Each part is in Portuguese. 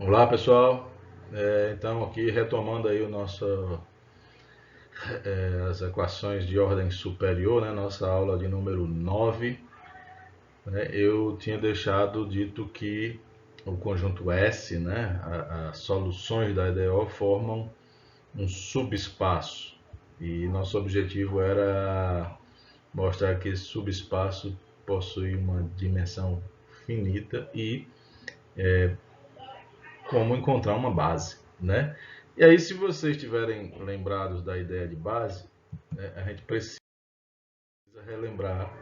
Olá pessoal, então aqui retomando aí as equações de ordem superior, né, nossa aula de número 9, né, eu tinha deixado dito que o conjunto S, né, as soluções da EDO formam um subespaço e nosso objetivo era mostrar que esse subespaço possui uma dimensão finita e como encontrar uma base, né? E aí, se vocês estiverem lembrados da ideia de base, né, a gente precisa relembrar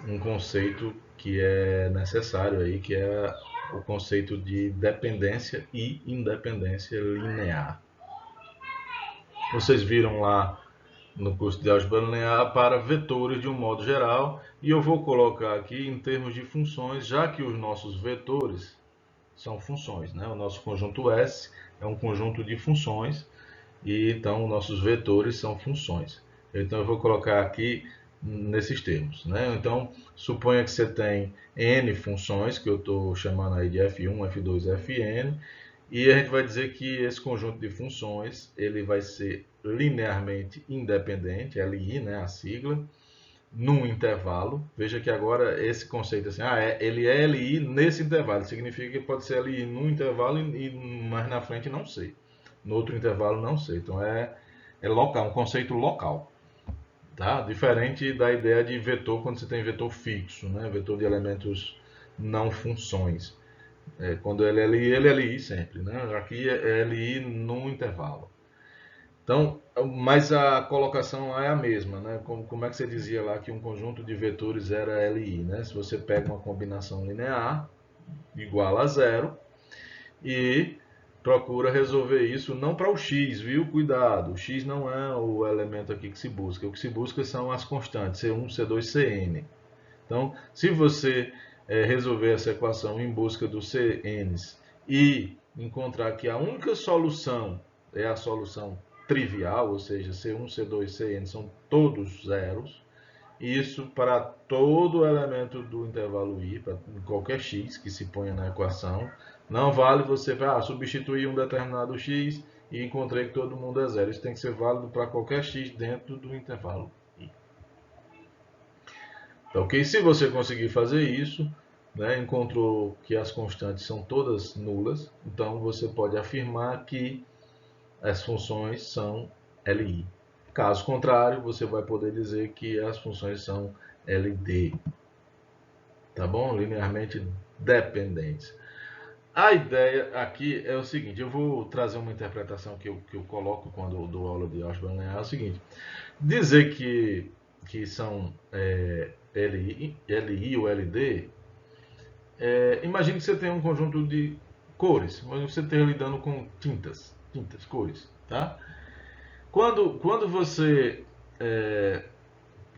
um conceito que é necessário aí, que é o conceito de dependência e independência linear. Vocês viram lá no curso de álgebra linear para vetores de um modo geral, e eu vou colocar aqui em termos de funções, já que os nossos vetores são funções, né? O nosso conjunto S é um conjunto de funções e então nossos vetores são funções. Então eu vou colocar aqui nesses termos, né? Então suponha que você tem n funções que eu estou chamando aí de f1, f2, fn, e a gente vai dizer que esse conjunto de funções ele vai ser linearmente independente, LI, né, a sigla, num intervalo. Veja que agora esse conceito assim, ele é LI nesse intervalo, significa que pode ser LI num intervalo e mais na frente não sei. No outro intervalo não sei. Então é local, um conceito local. Tá? Diferente da ideia de vetor quando você tem vetor fixo, né? Vetor de elementos não funções. Quando ele é LI sempre. Né? Aqui é LI num intervalo. Então, mas a colocação lá é a mesma, né? Como é que você dizia lá que um conjunto de vetores era LI, né? Se você pega uma combinação linear igual a zero e procura resolver isso não para o x, viu? Cuidado, o x não é o elemento aqui que se busca. O que se busca são as constantes, C1, C2, Cn. Então, se você resolver essa equação em busca dos Cn's e encontrar que a única solução é a solução trivial, ou seja, C1, C2, Cn são todos zeros, isso para todo elemento do intervalo i, para qualquer x que se ponha na equação, não vale você substituir um determinado x e encontrei que todo mundo é zero. Isso tem que ser válido para qualquer x dentro do intervalo i. Então, ok? Se você conseguir fazer isso, né, encontrou que as constantes são todas nulas, então você pode afirmar que as funções são LI. Caso contrário, você vai poder dizer que as funções são LD, tá bom? Linearmente dependentes. A ideia aqui é o seguinte, eu vou trazer uma interpretação que eu coloco quando eu dou aula de álgebra linear, é o seguinte, dizer que são LI ou LD, imagine que você tem um conjunto de cores, mas você esteja lidando com tintas, cores, tá? Quando você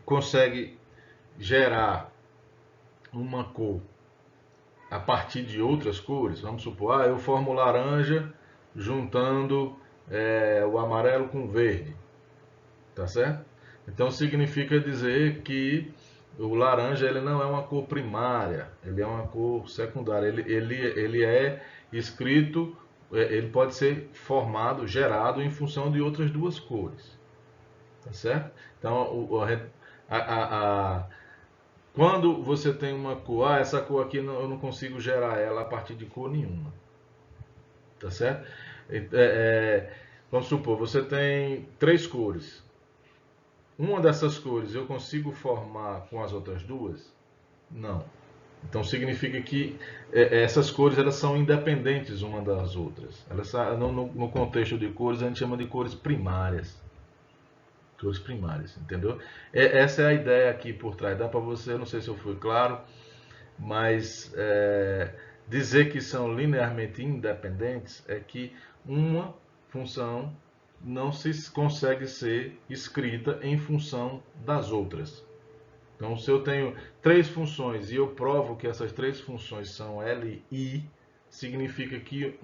consegue gerar uma cor a partir de outras cores, vamos supor, eu formo laranja juntando o amarelo com o verde, tá certo? Então significa dizer que o laranja ele não é uma cor primária, ele é uma cor secundária, ele é escrito, ele pode ser formado, gerado em função de outras duas cores, tá certo? Então quando você tem uma cor, essa cor aqui eu não consigo gerar ela a partir de cor nenhuma, tá certo? Vamos supor, você tem três cores. Uma dessas cores eu consigo formar com as outras duas? Não. Então significa que essas cores elas são independentes uma das outras. Elas, no contexto de cores a gente chama de cores primárias. Cores primárias, entendeu? Essa é a ideia aqui por trás. Dá para você, não sei se eu fui claro, mas dizer que são linearmente independentes é que uma função não se consegue ser escrita em função das outras. Então, se eu tenho três funções e eu provo que essas três funções são LI, significa que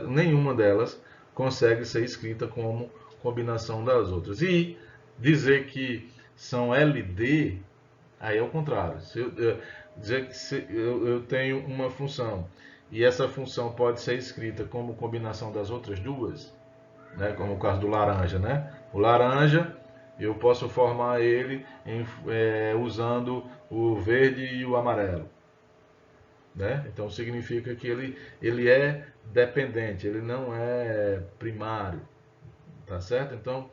nenhuma delas consegue ser escrita como combinação das outras. E dizer que são LD, aí é o contrário. Se eu dizer que eu tenho uma função e essa função pode ser escrita como combinação das outras duas, né? Como o caso do laranja, né? O laranja, eu posso formar ele usando o verde e o amarelo, né? Então significa que ele é dependente, ele não é primário, tá certo? Então,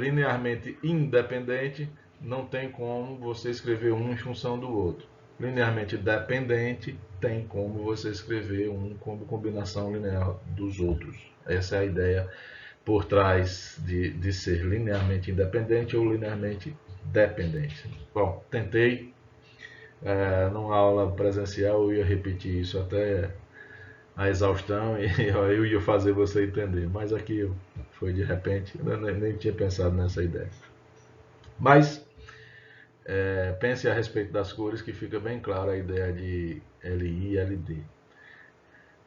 linearmente independente, não tem como você escrever um em função do outro. Linearmente dependente, tem como você escrever um como combinação linear dos outros. Essa é a ideia por trás de ser linearmente independente ou linearmente dependente. Bom, tentei, numa aula presencial eu ia repetir isso até a exaustão e eu ia fazer você entender, mas aqui foi de repente, eu nem tinha pensado nessa ideia. Mas pense a respeito das cores que fica bem clara a ideia de LI e LD.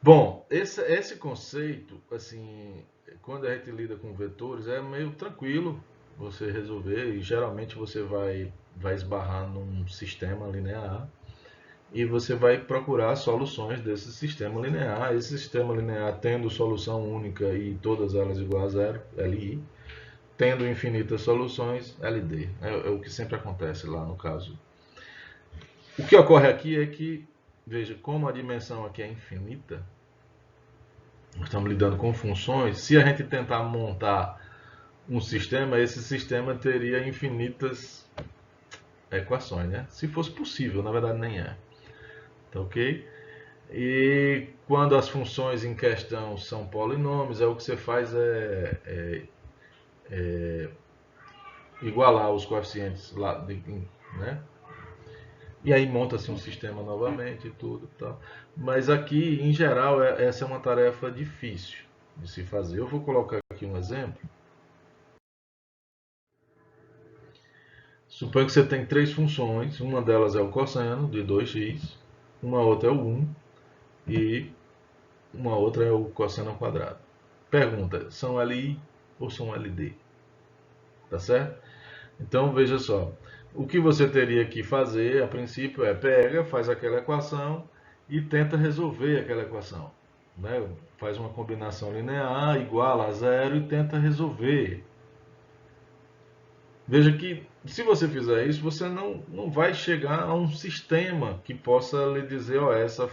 Bom, esse conceito, assim, quando a gente lida com vetores, é meio tranquilo você resolver e geralmente você vai esbarrar num sistema linear e você vai procurar soluções desse sistema linear. Esse sistema linear tendo solução única e todas elas igual a zero, LI, tendo infinitas soluções, LD. É o que sempre acontece lá no caso. O que ocorre aqui é que, veja, como a dimensão aqui é infinita, nós estamos lidando com funções, se a gente tentar montar um sistema, esse sistema teria infinitas equações, né? Se fosse possível, na verdade nem é. Tá ok? E quando as funções em questão são polinômios, o que você faz é igualar os coeficientes lá, né? E aí monta-se um sistema novamente e tudo, tal. Mas aqui, em geral, essa é uma tarefa difícil de se fazer. Eu vou colocar aqui um exemplo. Suponha que você tem três funções, uma delas é o cosseno de 2x, uma outra é o 1 e uma outra é o cosseno ao quadrado. Pergunta, são LI ou são LD? Tá certo? Então veja só, o que você teria que fazer a princípio é pega, faz aquela equação e tenta resolver aquela equação. Né? Faz uma combinação linear, iguala a zero e tenta resolver. Veja que se você fizer isso, você não vai chegar a um sistema que possa lhe dizer, ó, essa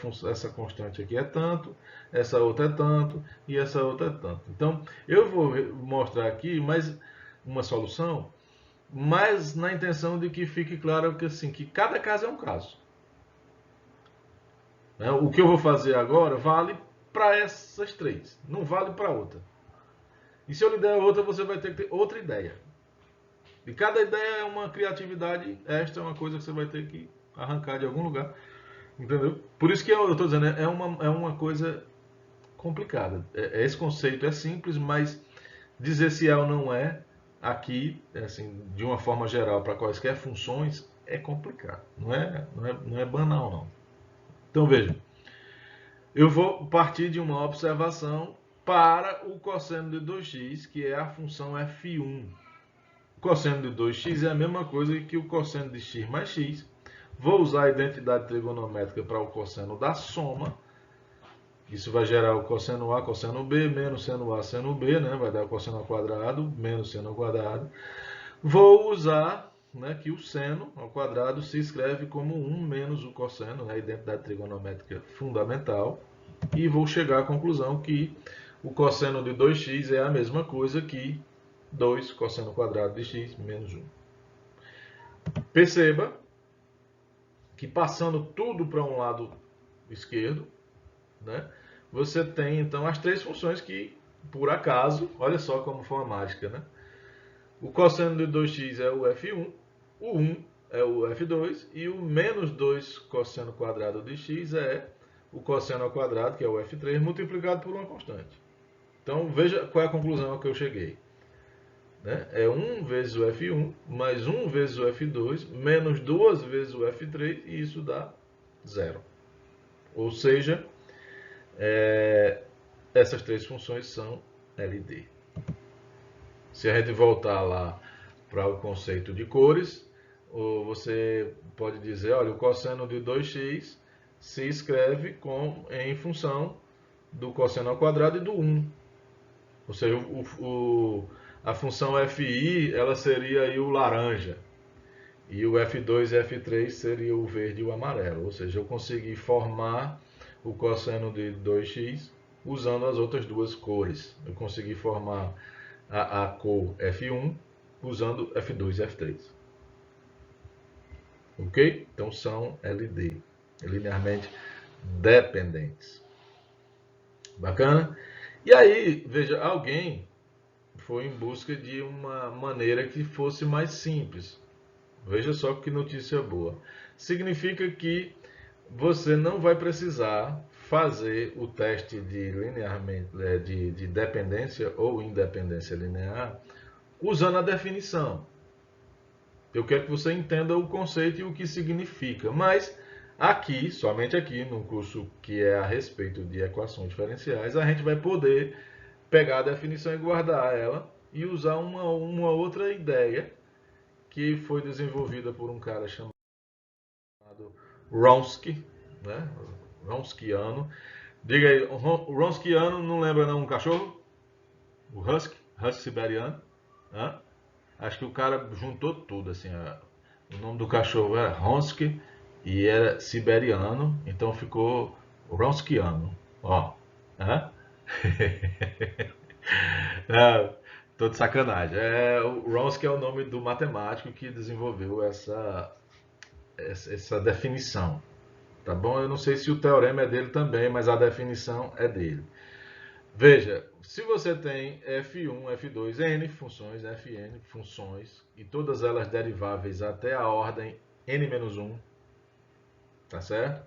constante aqui é tanto, essa outra é tanto e essa outra é tanto. Então, eu vou mostrar aqui mais uma solução, mas na intenção de que fique claro que, assim, que cada caso é um caso. Né? O que eu vou fazer agora vale para essas três, não vale para outra. E se eu lhe der outra, você vai ter que ter outra ideia. E cada ideia é uma criatividade extra, é uma coisa que você vai ter que arrancar de algum lugar. Entendeu? Por isso que eu estou dizendo, é uma coisa complicada. Esse conceito é simples, mas dizer se é ou não é, aqui, assim, de uma forma geral, para quaisquer funções, é complicado. Não é banal, não. Então veja, eu vou partir de uma observação para o cosseno de 2x, que é a função f1. O cosseno de 2x é a mesma coisa que o cosseno de x mais x. Vou usar a identidade trigonométrica para o cosseno da soma. Isso vai gerar o cosseno A, cosseno B, menos seno A, seno B, né? Vai dar o cosseno ao quadrado, menos seno ao quadrado. Vou usar, né, que o seno ao quadrado se escreve como 1 menos o cosseno, né, a identidade trigonométrica fundamental. E vou chegar à conclusão que o cosseno de 2x é a mesma coisa que 2 cosseno quadrado de x menos 1. Perceba que passando tudo para um lado esquerdo, né, você tem então as três funções que, por acaso, olha só como foi uma mágica, né? O cosseno de 2x é o f1, o 1 é o f2 e o menos 2 cosseno quadrado de x é o cosseno ao quadrado, que é o f3, multiplicado por uma constante. Então veja qual é a conclusão a que eu cheguei. Né? É 1 vezes o f1 mais 1 vezes o f2 menos 2 vezes o f3 e isso dá 0. Ou seja, essas três funções são LD. Se a gente voltar lá para o conceito de cores, você pode dizer, olha, o cosseno de 2x se escreve em função do cosseno ao quadrado e do 1. Ou seja, a função fi ela seria aí o laranja. E o F2 e F3 seria o verde e o amarelo. Ou seja, eu consegui formar o cosseno de 2x usando as outras duas cores. Eu consegui formar a cor F1 usando F2 e F3. Ok? Então são LD, linearmente dependentes. Bacana? E aí, veja, alguém foi em busca de uma maneira que fosse mais simples. Veja só que notícia boa. Significa que você não vai precisar fazer o teste de linearmente de dependência ou independência linear usando a definição. Eu quero que você entenda o conceito e o que significa, mas aqui, somente aqui, no curso que é a respeito de equações diferenciais, a gente vai poder pegar a definição e guardar ela e usar uma outra ideia que foi desenvolvida por um cara chamado Wronski, né? Wronskiano. Diga aí, o Wronskiano não lembra não um cachorro? O Husky siberiano. Hã? Acho que o cara juntou tudo, assim, o nome do cachorro era Wronski e era siberiano, então ficou Wronskiano, ó. Hã? Tô de sacanagem. O Wronski é o nome do matemático que desenvolveu essa definição. Tá bom? Eu não sei se o teorema é dele também, mas a definição é dele. Veja, se você tem f1, f2, n funções, fn funções, e todas elas deriváveis até a ordem n-1, tá certo?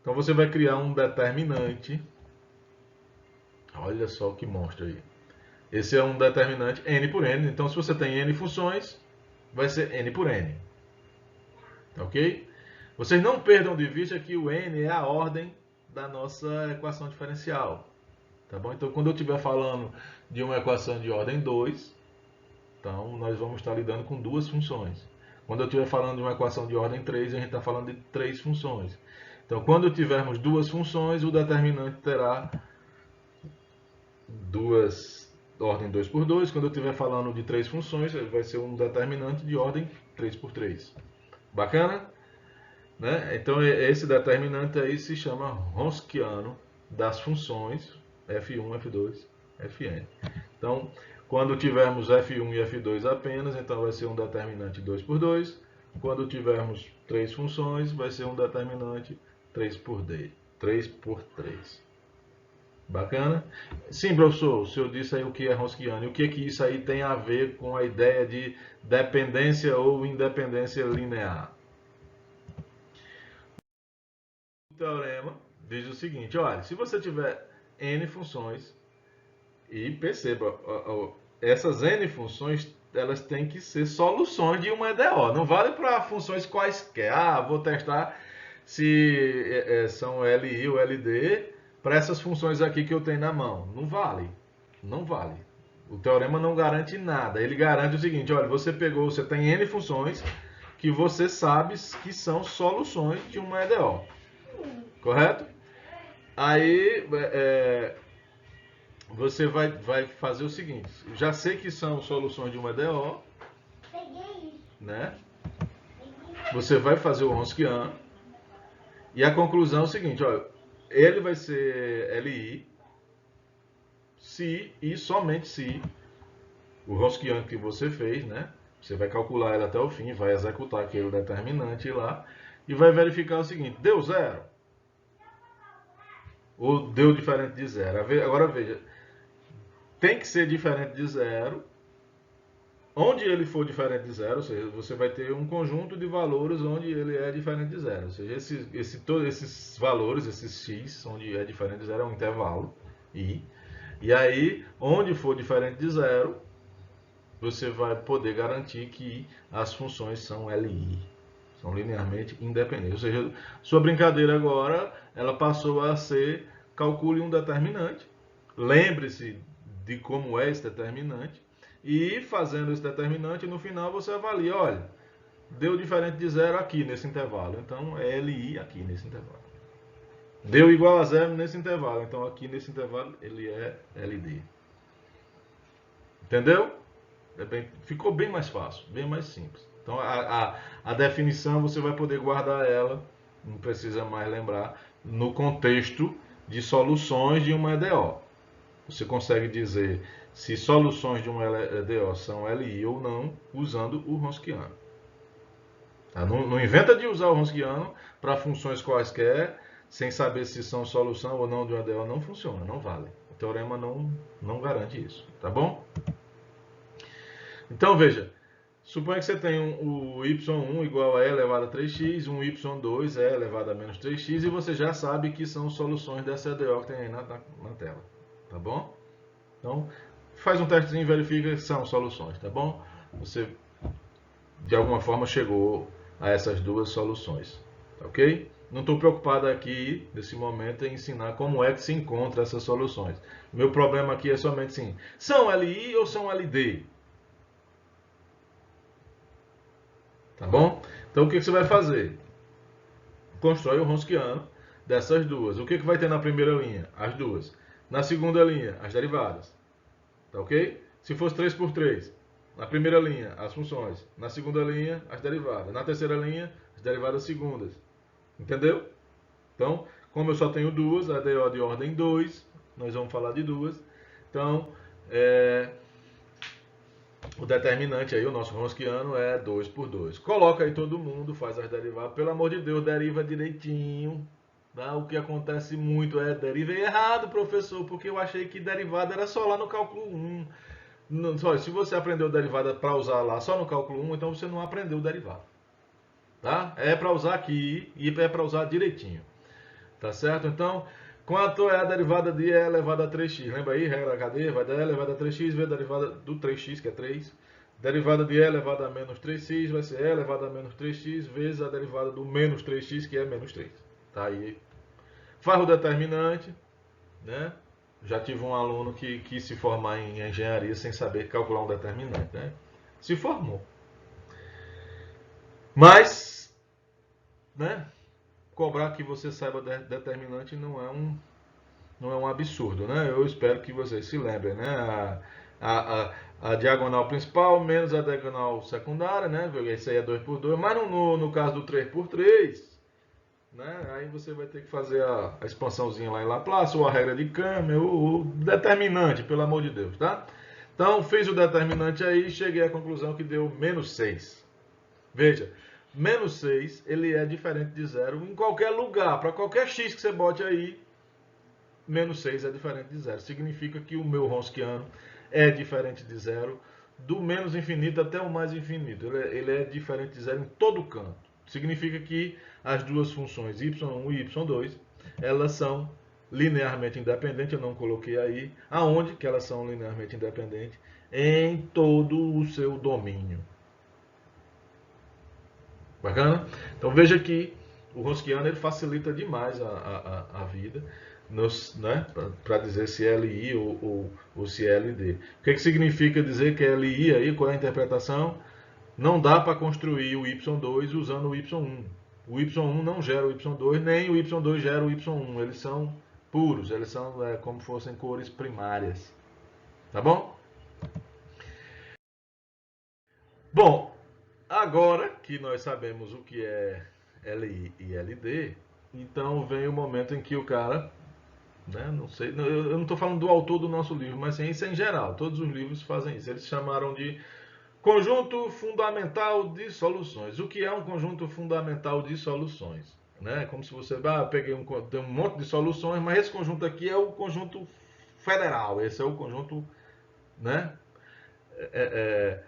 Então você vai criar um determinante. Olha só o que mostra aí. Esse é um determinante n por n. Então se você tem n funções, vai ser n por n. Ok? Vocês não perdam de vista que o n é a ordem da nossa equação diferencial. Tá bom? Então, quando eu estiver falando de uma equação de ordem 2, então nós vamos estar lidando com duas funções. Quando eu estiver falando de uma equação de ordem 3, a gente está falando de três funções. Então, quando tivermos duas funções, o determinante terá ordem 2 por 2. Quando eu estiver falando de três funções, vai ser um determinante de ordem 3 por 3. Bacana? Né? Então, esse determinante aí se chama Wronskiano das funções f1, f2, fn. Então, quando tivermos f1 e f2 apenas, então vai ser um determinante 2 por 2. Quando tivermos três funções, vai ser um determinante 3 por 3. Bacana? Sim, professor, o senhor disse aí o que é Wronskiano. E o que isso aí tem a ver com a ideia de dependência ou independência linear? O teorema diz o seguinte, olha, se você tiver n funções, e perceba, essas n funções elas têm que ser soluções de uma EDO, não vale para funções quaisquer. Ah, vou testar se são LI ou LD para essas funções aqui que eu tenho na mão. Não vale, não vale. O teorema não garante nada, ele garante o seguinte, olha, você tem n funções que você sabe que são soluções de uma EDO. Correto? Aí você vai fazer o seguinte: já sei que são soluções de uma EDO, né? Você vai fazer o Wronskiano e a conclusão é o seguinte: olha, ele vai ser LI se e somente se o Wronskiano que você fez, né? Você vai calcular ele até o fim, vai executar aquele determinante lá e vai verificar o seguinte: deu zero ou deu diferente de zero. Agora veja, tem que ser diferente de zero. Onde ele for diferente de zero, ou seja, você vai ter um conjunto de valores onde ele é diferente de zero. Ou seja, todos esses valores, esses x, onde é diferente de zero, é um intervalo. E aí, onde for diferente de zero, você vai poder garantir que as funções são LI. São linearmente independentes. Ou seja, sua brincadeira agora, ela passou a ser, calcule um determinante. Lembre-se de como é esse determinante. E fazendo esse determinante, no final você avalia, olha, deu diferente de zero aqui nesse intervalo. Então é LI aqui nesse intervalo. Deu igual a zero nesse intervalo. Então aqui nesse intervalo ele é LD. Entendeu? Ficou bem mais fácil, bem mais simples. Então a definição você vai poder guardar ela, não precisa mais lembrar, no contexto de soluções de uma EDO. Você consegue dizer se soluções de uma EDO são LI ou não usando o Ronskiano. Tá? Não inventa de usar o Ronskiano para funções quaisquer, sem saber se são solução ou não de uma EDO, não funciona, não vale. O teorema não garante isso, tá bom? Então veja, suponha que você tem o y1 igual a e elevado a 3x, um y2 e elevado a menos 3x, e você já sabe que são soluções dessa EDO que tem aí na tela, tá bom? Então, faz um testezinho e verifica que são soluções, tá bom? Você, de alguma forma, chegou a essas duas soluções, tá ok? Não estou preocupado aqui, nesse momento, em ensinar como é que se encontra essas soluções. Meu problema aqui é somente assim, são LI ou são LD? Tá bom? Então o que você vai fazer? Constrói o Ronskiano dessas duas. O que vai ter na primeira linha? As duas. Na segunda linha, as derivadas. Tá ok? Se fosse 3 por 3, na primeira linha, as funções. Na segunda linha, as derivadas. Na terceira linha, as derivadas segundas. Entendeu? Então, como eu só tenho duas, a DO de ordem 2, nós vamos falar de duas. Então, o determinante aí, o nosso Ronskiano, é 2 por 2. Coloca aí todo mundo, faz as derivadas. Pelo amor de Deus, deriva direitinho. Tá? O que acontece muito é derivei errado, professor, porque eu achei que derivada era só lá no cálculo 1. Não, se você aprendeu derivada para usar lá só no cálculo 1, então você não aprendeu derivada. Tá? É para usar aqui e é para usar direitinho. Tá certo? Então, quanto é a derivada de e elevado a 3x? Lembra aí, regra da cadeia? Vai dar e elevado a 3x vezes a derivada do 3x, que é 3. Derivada de e elevado a menos 3x vai ser e elevado a menos 3x vezes a derivada do menos 3x, que é menos 3. Tá aí. Faz o determinante, né? Já tive um aluno que quis se formar em engenharia sem saber calcular um determinante, né? Se formou. Mas, né? Cobrar que você saiba determinante não é um absurdo, né? Eu espero que vocês se lembrem, né? A diagonal principal menos a diagonal secundária, né? Isso aí é 2 por 2, mas no caso do 3 por 3, né? Aí você vai ter que fazer a expansãozinha lá em Laplace, ou a regra de Cammel, o determinante, pelo amor de Deus, tá? Então, fiz o determinante aí e cheguei à conclusão que deu menos 6. Veja, menos 6, ele é diferente de zero em qualquer lugar. Para qualquer x que você bote aí, menos 6 é diferente de zero. Significa que o meu Ronskiano é diferente de zero, do menos infinito até o mais infinito. Ele é diferente de zero em todo canto. Significa que as duas funções y1 e y2, elas são linearmente independentes. Eu não coloquei aí. Aonde que elas são linearmente independentes? Em todo o seu domínio. Bacana? Então veja que o Ronskiano ele facilita demais a vida, né, para dizer se é LI ou se é LD. O que significa dizer que é LI aí? Qual é a interpretação? Não dá para construir o Y2 usando o Y1. O Y1 não gera o Y2, nem o Y2 gera o Y1. Eles são puros, eles são como fossem cores primárias. Tá bom? Bom, agora que nós sabemos o que é LI e LD, então vem o momento em que o cara, né, não sei, eu não estou falando do autor do nosso livro, mas sim, isso é em geral, todos os livros fazem isso. Eles chamaram de conjunto fundamental de soluções. O que é um conjunto fundamental de soluções? Né? Como se você, eu peguei tem um monte de soluções, mas esse conjunto aqui é o conjunto federal, esse é o conjunto, né? É,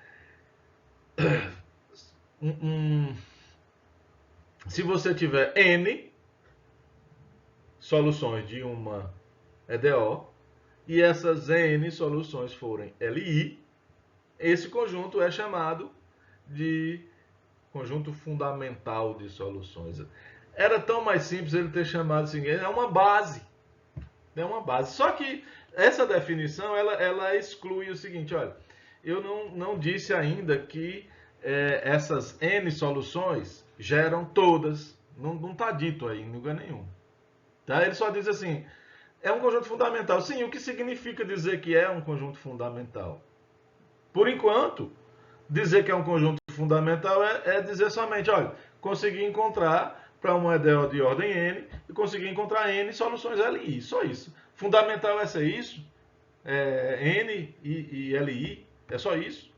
um, um, se você tiver N soluções de uma EDO e essas N soluções forem LI, esse conjunto é chamado de conjunto fundamental de soluções. Era tão mais simples ele ter chamado assim, é uma base. É uma base. Só que essa definição ela exclui o seguinte, olha, eu não disse ainda que essas N soluções geram todas. Não está dito aí em lugar nenhum. Tá? Ele só diz assim, é um conjunto fundamental. Sim, o que significa dizer que é um conjunto fundamental? Por enquanto, dizer que é um conjunto fundamental é dizer somente, olha, consegui encontrar para uma EDO de ordem n e consegui encontrar n soluções LI. Só isso. Fundamental é ser isso? N e LI? É só isso?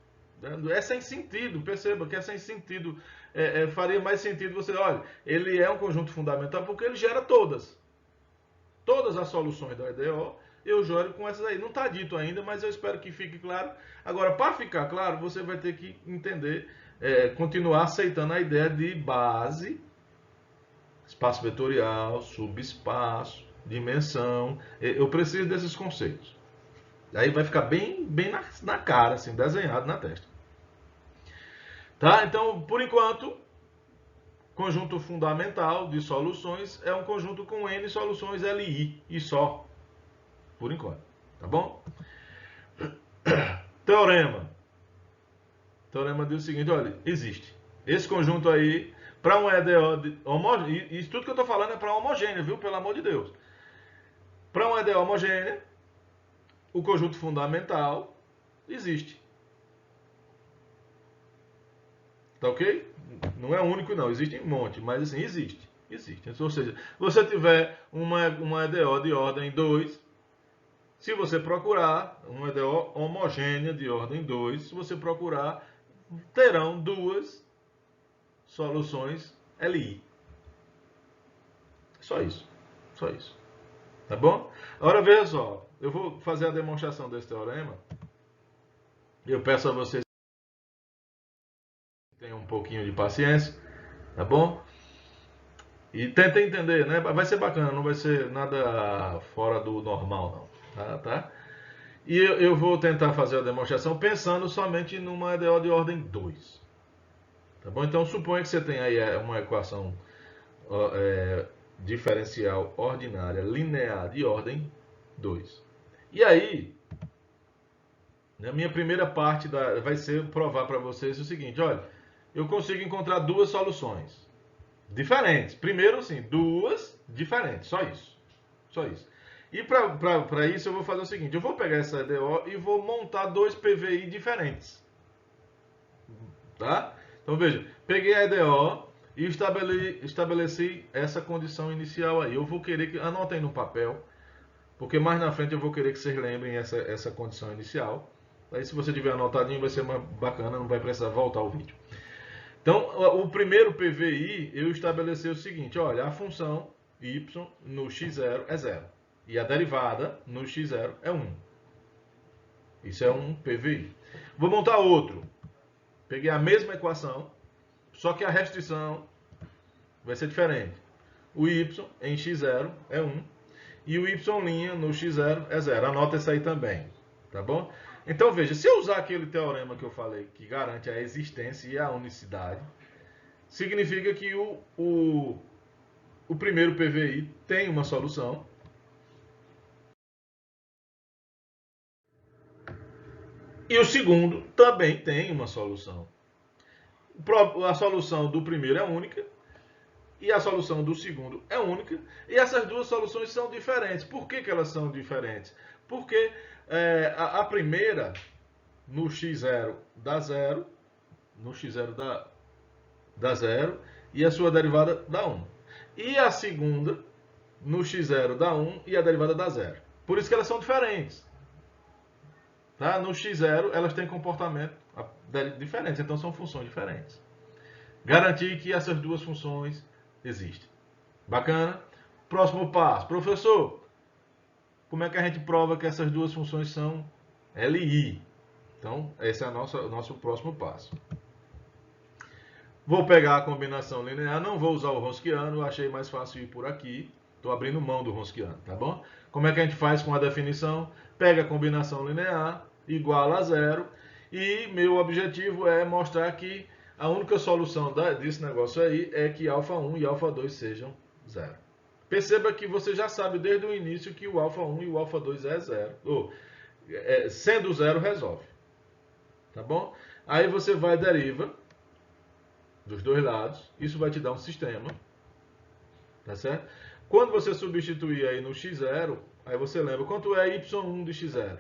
É sem sentido, perceba que é sem sentido. Faria mais sentido você, olha, ele é um conjunto fundamental porque ele gera todas. Todas as soluções da EDO, eu gero com essas aí. Não está dito ainda, mas eu espero que fique claro. Agora, para ficar claro, você vai ter que entender, continuar aceitando a ideia de base, espaço vetorial, subespaço, dimensão. Eu preciso desses conceitos. Aí vai ficar bem na cara, assim, desenhado na testa. Tá? Então, por enquanto, conjunto fundamental de soluções é um conjunto com n soluções LI e só. Por enquanto. Tá bom? Teorema. Teorema diz o seguinte, olha, existe. Esse conjunto aí, para um EDO homogêneo, isso tudo que eu estou falando é para homogênea, viu? Pelo amor de Deus. Para um EDO homogênea, o conjunto fundamental existe. Tá ok? Não é único não, existe um monte, mas assim, existe. Existe. Ou seja, se você tiver uma EDO de ordem 2, se você procurar uma EDO homogênea de ordem 2, se você procurar, terão duas soluções LI. Só isso. Só isso. Tá bom? Agora veja só, eu vou fazer a demonstração desse teorema. Eu peço a vocês que tenham um pouquinho de paciência, tá bom? E tentem entender, né? Vai ser bacana, não vai ser nada fora do normal, não. Tá? E eu vou tentar fazer a demonstração pensando somente numa EDO de ordem 2. Tá bom? Então suponha que você tem aí uma equação diferencial ordinária linear de ordem 2. E aí, a minha primeira parte vai ser provar para vocês o seguinte, olha, eu consigo encontrar duas soluções diferentes. Primeiro, assim, duas diferentes, só isso. Só isso. E para isso eu vou fazer o seguinte, eu vou pegar essa EDO e vou montar dois PVI diferentes. Tá? Então veja, peguei a EDO e estabeleci essa condição inicial aí. Eu vou querer que anotem no papel, porque mais na frente eu vou querer que vocês lembrem essa condição inicial. Aí se você tiver anotadinho vai ser mais bacana, não vai precisar voltar ao vídeo. Então, o primeiro PVI eu estabeleci o seguinte, olha, a função y no x0 é 0 e a derivada no x0 é 1. Isso é um PVI. Vou montar outro. Peguei a mesma equação, só que a restrição vai ser diferente. O y em x0 é 1 e o y' no x0 é 0. Anota isso aí também, tá bom? Então veja, se eu usar aquele teorema que eu falei, que garante a existência e a unicidade, significa que o primeiro PVI tem uma solução. E o segundo também tem uma solução. A solução do primeiro é única e a solução do segundo é única. E essas duas soluções são diferentes. Por que elas são diferentes? Porque a primeira, no x0 dá 0, no x0 dá 0 e a sua derivada dá 1. E a segunda, no x0 dá 1 e a derivada dá 0. Por isso que elas são diferentes. Tá? No x0 elas têm comportamento diferente, então são funções diferentes. Garantir que essas duas funções existem. Bacana? Próximo passo. Professor, como é que a gente prova que essas duas funções são LI? Então, esse é o nosso próximo passo. Vou pegar a combinação linear, não vou usar o Wronskiano, achei mais fácil ir por aqui. Estou abrindo mão do Wronskiano, tá bom? Como é que a gente faz com a definição? Pega a combinação linear, igual a 0, e meu objetivo é mostrar que a única solução desse negócio aí é que α1 e α2 sejam 0. Perceba que você já sabe desde o início que o α1 e o α2 é 0. Sendo 0, resolve. Tá bom? Aí você vai deriva dos dois lados. Isso vai te dar um sistema. Tá certo? Quando você substituir aí no x0, aí você lembra quanto é y1 de x0.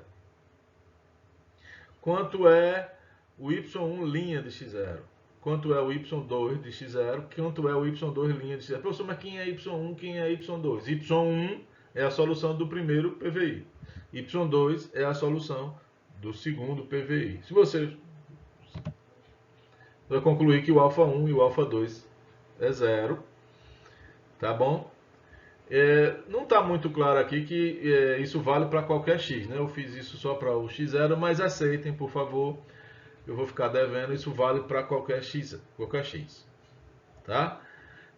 Quanto é o y1 linha de x0. Quanto é o y2 de x0. Quanto é o y2 linha de x0. Professor, mas quem é y1, quem é y2? Y1 é a solução do primeiro PVI. Y2 é a solução do segundo PVI. Se você vai concluir que o α1 e o α2 é zero, tá bom? Não está muito claro aqui que isso vale para qualquer x, né? Eu fiz isso só para o x0, mas aceitem, por favor. Eu vou ficar devendo, isso vale para qualquer x, tá?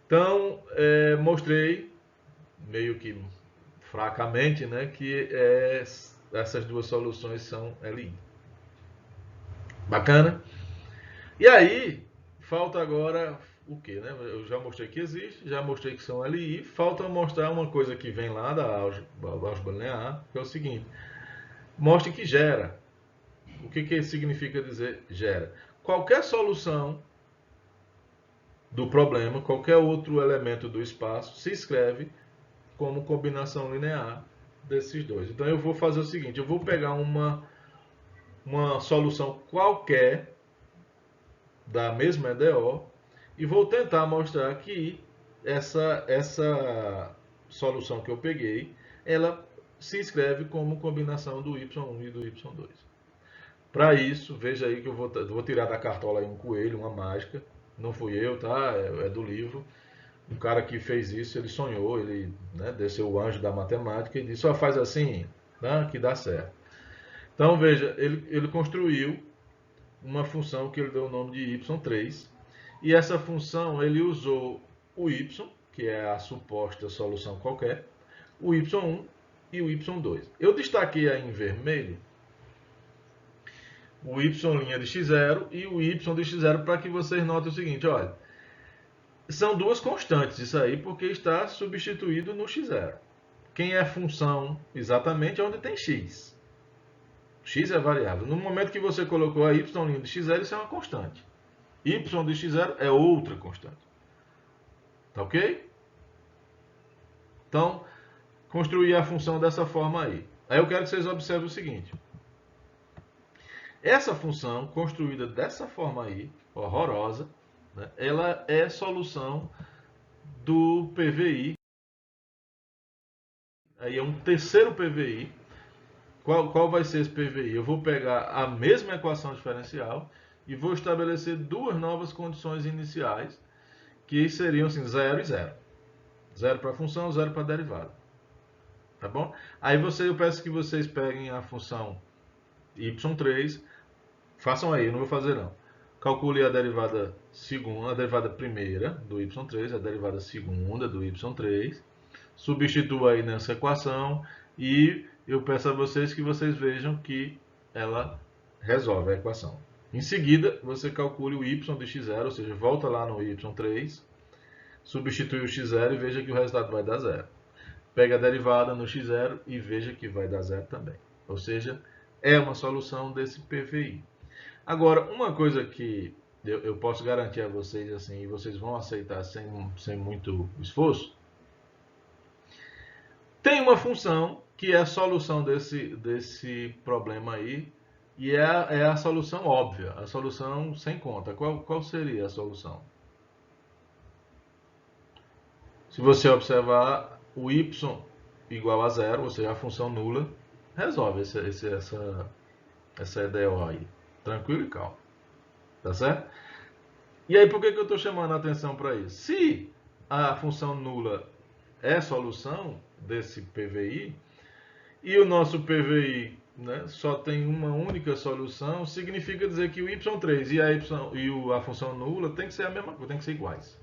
Então, mostrei, meio que fracamente, né, que essas duas soluções são LI. Bacana? E aí, falta agora o que, né? Eu já mostrei que existe, já mostrei que são LI, falta mostrar uma coisa que vem lá da álgebra linear, que é o seguinte: mostre que gera. O que significa dizer gera? Qualquer solução do problema, qualquer outro elemento do espaço, se escreve como combinação linear desses dois. Então eu vou fazer o seguinte: eu vou pegar uma solução qualquer da mesma EDO e vou tentar mostrar que essa solução que eu peguei, ela se escreve como combinação do y1 e do y2. Para isso, veja aí que eu vou tirar da cartola aí um coelho, uma mágica. Não fui eu, tá? É do livro. O cara que fez isso, ele sonhou, ele, né, desceu o anjo da matemática e disse: só faz assim, né, que dá certo. Então, veja, ele construiu uma função que ele deu o nome de y3. E essa função, ele usou o y, que é a suposta solução qualquer, o y1 e o y2. Eu destaquei aí em vermelho o y' de x0 e o y de x0 para que vocês notem o seguinte: olha, são duas constantes isso aí porque está substituído no x0. Quem é função exatamente é onde tem x. X é variável. No momento que você colocou a y' de x0, isso é uma constante. Y de x0 é outra constante. Tá ok? Então, construir a função dessa forma aí. Aí eu quero que vocês observem o seguinte: essa função construída dessa forma aí, horrorosa, né, ela é solução do PVI. Aí é um terceiro PVI. Qual vai ser esse PVI? Eu vou pegar a mesma equação diferencial e vou estabelecer duas novas condições iniciais, que seriam assim, 0 e 0. 0 para a função, 0 para a derivada. Tá bom? Aí eu peço que vocês peguem a função y3, façam aí, eu não vou fazer não. Calcule a derivada segunda, a derivada primeira do y3, a derivada segunda do y3. Substitua aí nessa equação e eu peço a vocês que vocês vejam que ela resolve a equação. Em seguida, você calcule o y de x0, ou seja, volta lá no y3, substitui o x0 e veja que o resultado vai dar zero. Pega a derivada no x0 e veja que vai dar zero também. Ou seja, é uma solução desse PVI. Agora, uma coisa que eu posso garantir a vocês, assim, e vocês vão aceitar sem muito esforço, tem uma função que é a solução desse problema aí, e é a solução óbvia, a solução sem conta. Qual seria a solução? Se você observar o y igual a zero, ou seja, a função nula, resolve essa EDO aí. Tranquilo e calmo. Tá certo? E aí, por que eu estou chamando a atenção para isso? Se a função nula é solução desse PVI, e o nosso PVI, né, só tem uma única solução, significa dizer que o y3 e a função nula tem que ser a mesma coisa, tem que ser iguais.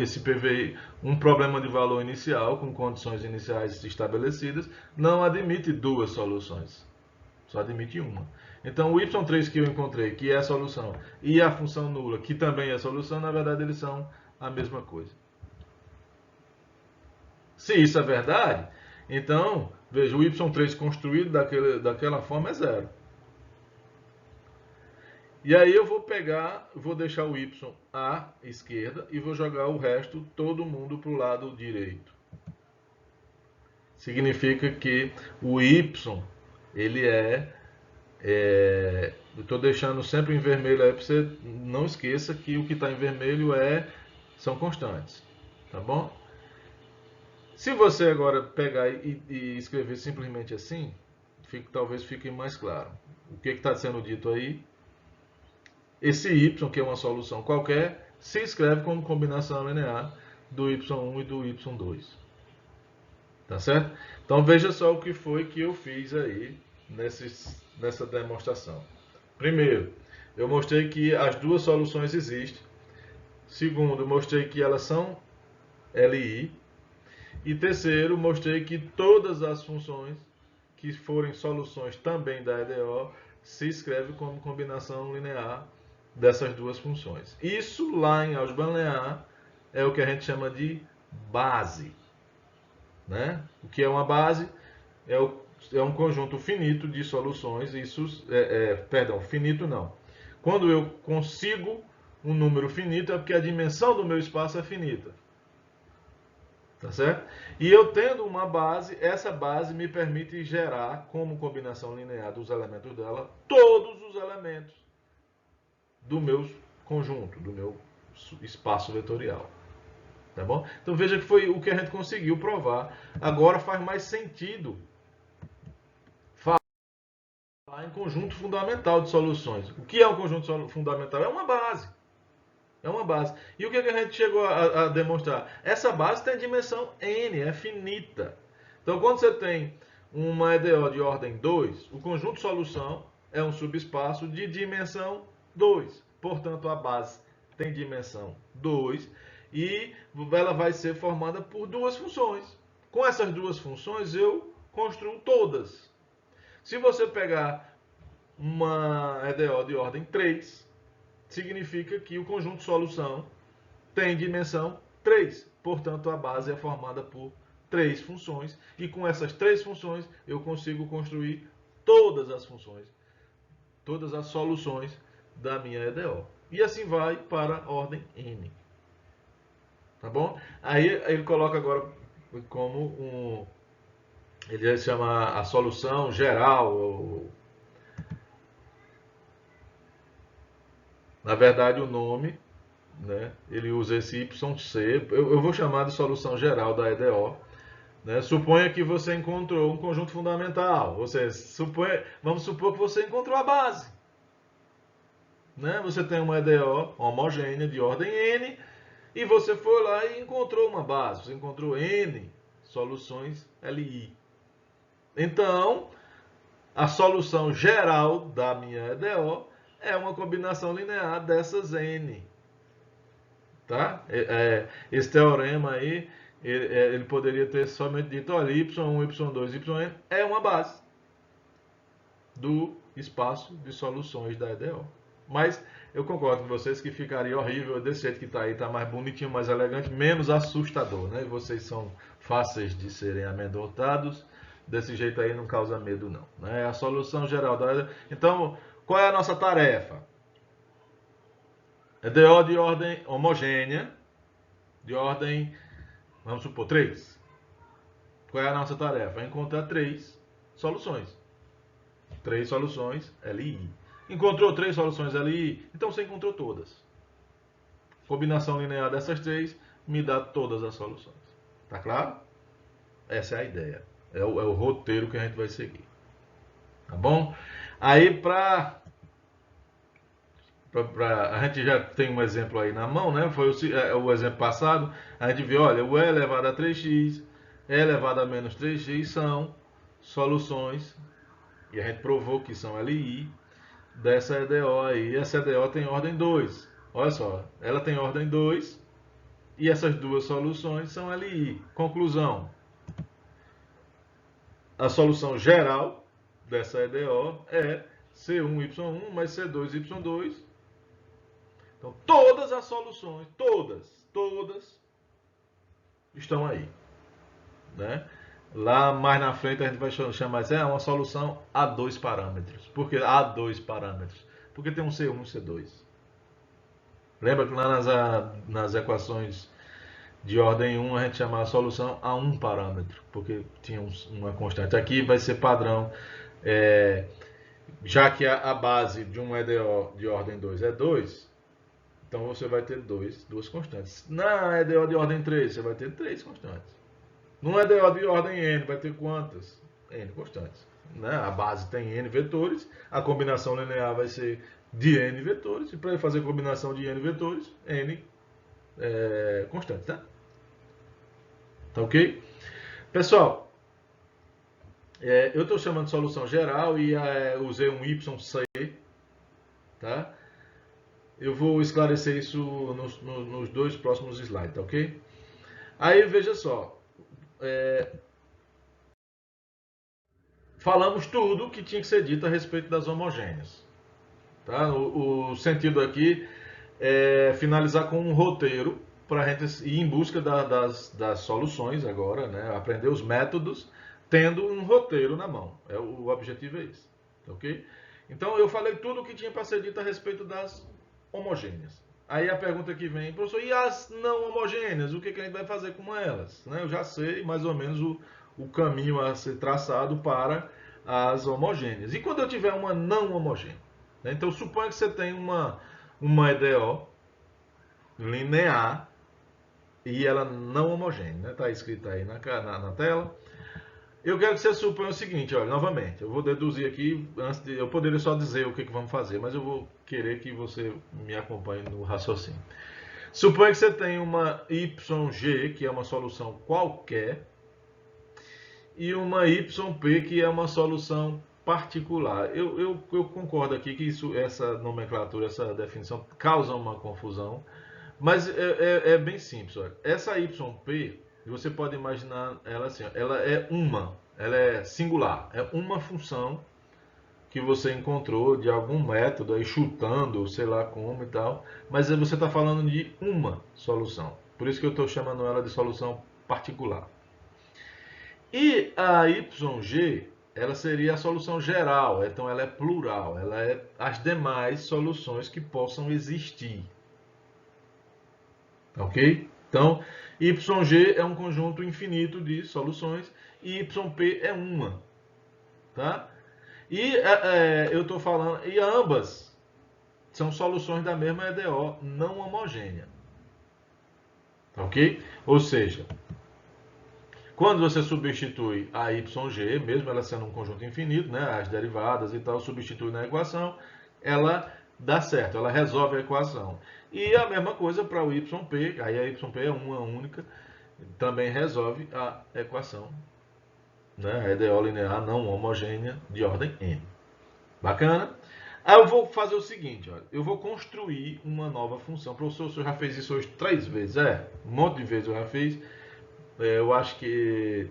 Esse PVI, um problema de valor inicial com condições iniciais estabelecidas, não admite duas soluções, só admite uma. Então o y3 que eu encontrei, que é a solução, e a função nula, que também é a solução, na verdade eles são a mesma coisa. Se isso é verdade, então, veja, o y3 construído daquela forma é zero. E aí eu vou pegar, vou deixar o y à esquerda e vou jogar o resto, todo mundo para o lado direito. Significa que o y, ele eu estou deixando sempre em vermelho aí para você não esqueça que o que está em vermelho são constantes, tá bom? Se você agora pegar e escrever simplesmente assim, talvez fique mais claro. O que está sendo dito aí? Esse y, que é uma solução qualquer, se escreve como combinação linear do y1 e do y2. Tá certo? Então veja só o que foi que eu fiz aí nessa demonstração. Primeiro, eu mostrei que as duas soluções existem. Segundo, mostrei que elas são LI. E terceiro, mostrei que todas as funções que forem soluções também da EDO se escreve como combinação linear dessas duas funções. Isso lá em álgebra linear é o que a gente chama de base. Né? O que é uma base? É um conjunto finito de soluções. Perdão, finito não. Quando eu consigo um número finito é porque a dimensão do meu espaço é finita. Tá certo? E eu tendo uma base, essa base me permite gerar, como combinação linear dos elementos dela, todos os elementos do meu conjunto, do meu espaço vetorial. Tá bom? Então veja que foi o que a gente conseguiu provar. Agora faz mais sentido falar em conjunto fundamental de soluções. O que é um conjunto fundamental? É uma base. É uma base. E o que a gente chegou a demonstrar? Essa base tem dimensão n, é finita. Então, quando você tem uma EDO de ordem 2, o conjunto solução é um subespaço de dimensão 2. Portanto, a base tem dimensão 2 e ela vai ser formada por duas funções. Com essas duas funções, eu construo todas. Se você pegar uma EDO de ordem 3, significa que o conjunto solução tem dimensão 3. Portanto, a base é formada por 3 funções. E com essas 3 funções, eu consigo construir todas as funções, todas as soluções da minha EDO. E assim vai para a ordem n. Tá bom? Aí ele coloca agora como ele chama a solução geral. Na verdade, o nome, né, ele usa esse YC, eu vou chamar de solução geral da EDO. Né? Suponha que você encontrou um conjunto fundamental, vamos supor que você encontrou a base. Né? Você tem uma EDO homogênea de ordem n e você foi lá e encontrou uma base, você encontrou n soluções LI. Então, a solução geral da minha EDO é uma combinação linear dessas n. Tá? Esse teorema aí, ele poderia ter somente dito, olha, y1, y2, yn é uma base do espaço de soluções da EDO. Mas eu concordo com vocês que ficaria horrível desse jeito que está aí, está mais bonitinho, mais elegante, menos assustador, né? Vocês são fáceis de serem amedrontados, desse jeito aí não causa medo não. Né? A solução geral da EDO. Então, qual é a nossa tarefa? EDO de ordem homogênea, de ordem, vamos supor, 3. Qual é a nossa tarefa? É encontrar 3 soluções. 3 soluções LI. Encontrou 3 soluções LI? Então você encontrou todas. Combinação linear dessas 3 me dá todas as soluções. Tá claro? Essa é a ideia. É o roteiro que a gente vai seguir. Tá bom? Aí a gente já tem um exemplo aí na mão, né? Foi o exemplo passado. A gente viu, olha, o E elevado a 3x, E elevado a menos 3x são soluções, e a gente provou que são LI, dessa EDO aí. Essa EDO tem ordem 2. Olha só, ela tem ordem 2, e essas duas soluções são LI. Conclusão. A solução geral dessa EDO é C1Y1 mais C2Y2. Então, todas as soluções, todas estão aí. Né? Lá mais na frente a gente vai chamar isso, uma solução a 2 parâmetros. Por que a 2 parâmetros? Porque tem um C1 e um C2. Lembra que lá nas equações de ordem 1 a gente chamava a solução a um parâmetro, porque tinha uma constante. Aqui vai ser padrão, já que a base de um EDO de ordem 2 é 2, então você vai ter duas constantes. Na EDO de ordem 3, você vai ter 3 constantes. No EDO de ordem n, vai ter quantas? N constantes. Né? A base tem n vetores, a combinação linear vai ser de n vetores, e para fazer combinação de n vetores, n constantes, tá? Tá ok? Pessoal, eu estou chamando de solução geral e usei um YC, tá? Eu vou esclarecer isso nos 2 próximos slides, tá ok? Aí, veja só. Falamos tudo que tinha que ser dito a respeito das homogêneas. Tá? O sentido aqui é finalizar com um roteiro para a gente ir em busca das soluções agora, né? Aprender os métodos, tendo um roteiro na mão. O objetivo é esse. Ok? Então, eu falei tudo o que tinha para ser dito a respeito das homogêneas. Aí a pergunta que vem, professor, e as não homogêneas? O que a gente vai fazer com elas? Né? Eu já sei mais ou menos o caminho a ser traçado para as homogêneas. E quando eu tiver uma não homogênea? Né? Então, suponha que você tem uma EDO linear e ela não homogênea. Está escrito aí na tela. Eu quero que você suponha o seguinte, olha, novamente, eu vou deduzir aqui, eu poderia só dizer o que vamos fazer, mas eu vou querer que você me acompanhe no raciocínio. Suponha que você tem uma YG, que é uma solução qualquer, e uma YP, que é uma solução particular. Eu concordo aqui que essa nomenclatura, essa definição causa uma confusão, mas é bem simples. Olha. Essa YP, você pode imaginar ela assim, ela é singular, é uma função que você encontrou de algum método, aí chutando, sei lá como e tal, mas você está falando de uma solução. Por isso que eu estou chamando ela de solução particular. E a YG, ela seria a solução geral, então ela é plural, ela é as demais soluções que possam existir. Ok? Então, YG é um conjunto infinito de soluções e YP é uma. Tá? E eu estou falando, e ambas são soluções da mesma EDO não homogênea. Ok? Ou seja, quando você substitui a YG, mesmo ela sendo um conjunto infinito, né, as derivadas e tal, substitui na equação, ela dá certo, ela resolve a equação. E a mesma coisa para o YP, aí a YP é uma única, também resolve a equação, né, a EDO linear não homogênea de ordem n. Bacana? Aí eu vou fazer o seguinte, olha, eu vou construir uma nova função. Professor, o senhor já fez isso hoje 3 vezes? Um monte de vezes eu já fiz. Eu acho que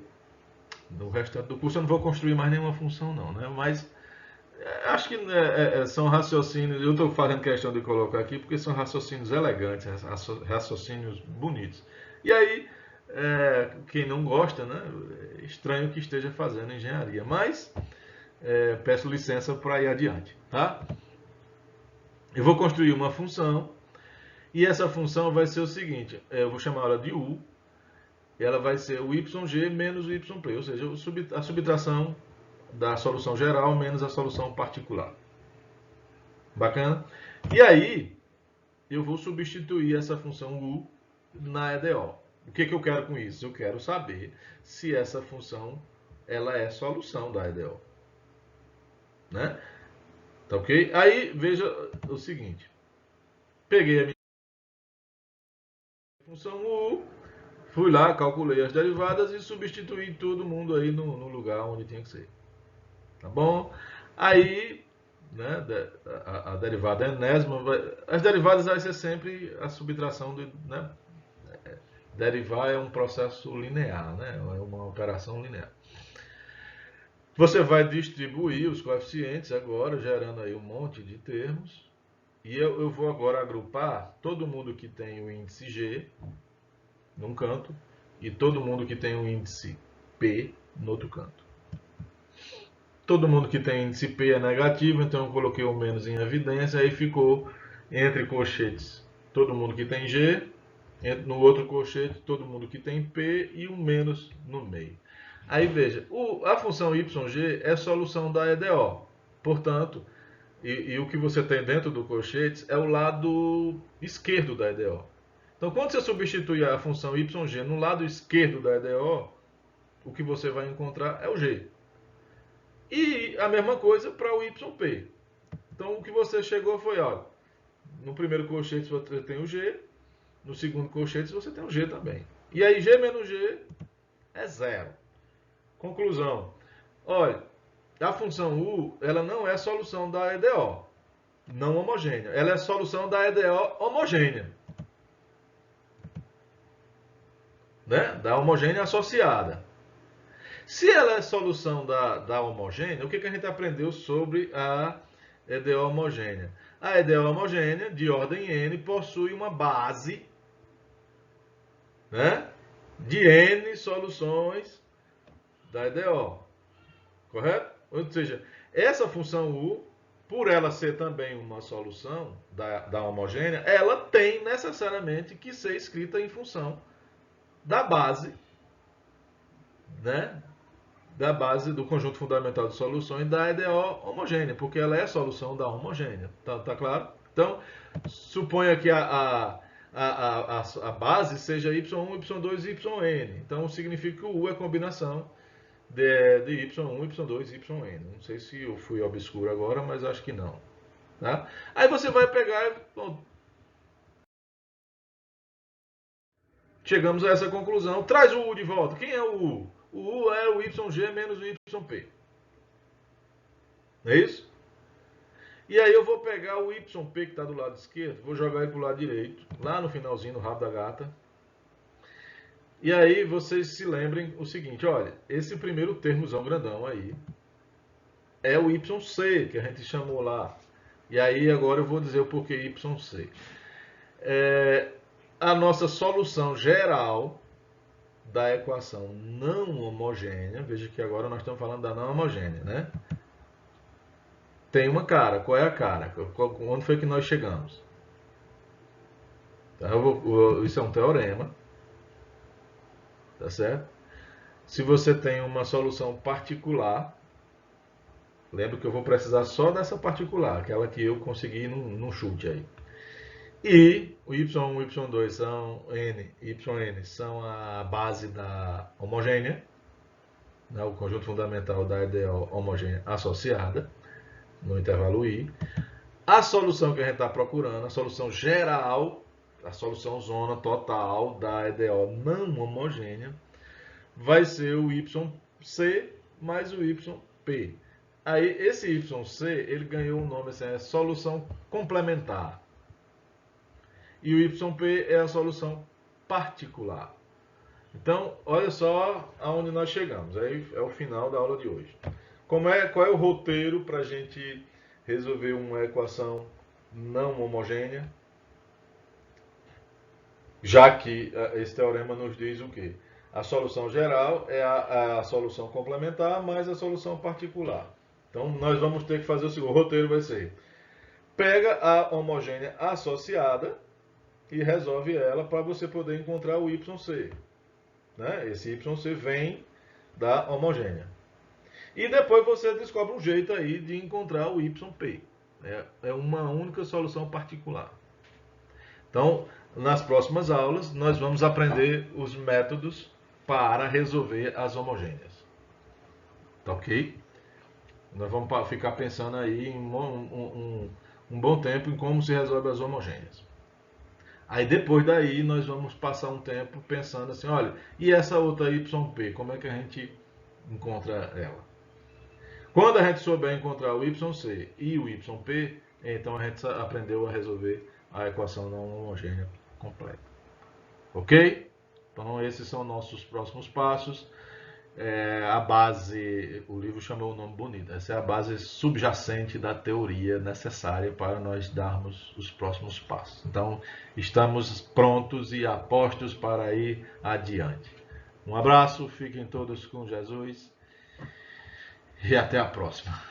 no restante do curso eu não vou construir mais nenhuma função não, né? Mas acho que são raciocínios, eu estou fazendo questão de colocar aqui porque são raciocínios elegantes, raciocínios bonitos. E aí, quem não gosta, né? É estranho que esteja fazendo engenharia, mas peço licença para ir adiante, tá? Eu vou construir uma função e essa função vai ser o seguinte, eu vou chamar ela de U, ela vai ser o YG menos o YP, ou seja, a subtração da solução geral menos a solução particular. Bacana? E aí, eu vou substituir essa função U na EDO. O que eu quero com isso? Eu quero saber se essa função ela é solução da EDO. Né? Tá ok? Aí, veja o seguinte. Peguei a minha função U, fui lá, calculei as derivadas e substituí todo mundo aí no lugar onde tinha que ser. Tá bom? Aí, né, a derivada enésima, as derivadas vai ser sempre a subtração de, né? Derivar é um processo linear, né? É uma operação linear. Você vai distribuir os coeficientes agora, gerando aí um monte de termos. E eu vou agora agrupar todo mundo que tem o índice G num canto e todo mundo que tem o índice P no outro canto. Todo mundo que tem índice P é negativo, então eu coloquei o menos em evidência, aí ficou entre colchetes todo mundo que tem G, no outro colchete todo mundo que tem P e um menos no meio. Aí veja, a função YG é solução da EDO, portanto, e o que você tem dentro do colchete é o lado esquerdo da EDO. Então, quando você substitui a função YG no lado esquerdo da EDO, o que você vai encontrar é o G. E a mesma coisa para o YP. Então, o que você chegou foi, olha, no primeiro colchete você tem o G, no segundo colchete você tem o G também. E aí, G menos G é zero. Conclusão. Olha, a função U, ela não é solução da EDO não homogênea. Ela é solução da EDO homogênea. Né? Da homogênea associada. Se ela é solução da homogênea, o que a gente aprendeu sobre a EDO homogênea? A EDO homogênea, de ordem N, possui uma base, né, de N soluções da EDO. Correto? Ou seja, essa função U, por ela ser também uma solução da homogênea, ela tem necessariamente que ser escrita em função da base, né, da base do conjunto fundamental de soluções da EDO homogênea, porque ela é a solução da homogênea. Tá claro? Então, suponha que a base seja Y1, Y2 e YN. Então, significa que o U é combinação de Y1, Y2 e YN. Não sei se eu fui obscuro agora, mas acho que não. Tá? Aí você vai pegar e... Bom, chegamos a essa conclusão. Traz o U de volta. Quem é o U? O U é o YG menos o YP. Não é isso? E aí eu vou pegar o YP que está do lado esquerdo, vou jogar ele para o lado direito, lá no finalzinho, no rabo da gata. E aí vocês se lembrem o seguinte, olha, esse primeiro termozão grandão aí é o YC, que a gente chamou lá. E aí agora eu vou dizer o porquê YC. A nossa solução geral da equação não homogênea, veja que agora nós estamos falando da não homogênea, né? Tem uma cara. Qual é a cara? Onde foi que nós chegamos? Então, isso é um teorema. Tá certo? Se você tem uma solução particular, lembra que eu vou precisar só dessa particular, aquela que eu consegui num chute aí. E o Y1, Y2 são N, YN são a base da homogênea, né, o conjunto fundamental da EDO homogênea associada, no intervalo I. A solução que a gente está procurando, a solução geral, a solução zona total da EDO não homogênea, vai ser o YC mais o YP. Aí esse YC, ele ganhou um nome assim, é solução complementar. E o YP é a solução particular. Então, olha só aonde nós chegamos. Aí é o final da aula de hoje. Qual é o roteiro para a gente resolver uma equação não homogênea? Já que esse teorema nos diz o quê? A solução geral é a solução complementar mais a solução particular. Então, nós vamos ter que fazer o seguinte. O roteiro vai ser: pega a homogênea associada e resolve ela para você poder encontrar o YC. Né? Esse YC vem da homogênea. E depois você descobre um jeito aí de encontrar o YP. É uma única solução particular. Então, nas próximas aulas, nós vamos aprender os métodos para resolver as homogêneas. Tá ok? Nós vamos ficar pensando aí em um bom tempo em como se resolve as homogêneas. Aí depois daí nós vamos passar um tempo pensando assim, olha, e essa outra YP, como é que a gente encontra ela? Quando a gente souber encontrar o YC e o YP, então a gente aprendeu a resolver a equação não homogênea completa. Ok? Então esses são nossos próximos passos. A base, o livro chamou o nome bonito, essa é a base subjacente da teoria necessária para nós darmos os próximos passos. Então, estamos prontos e apostos para ir adiante. Um abraço, fiquem todos com Jesus e até a próxima.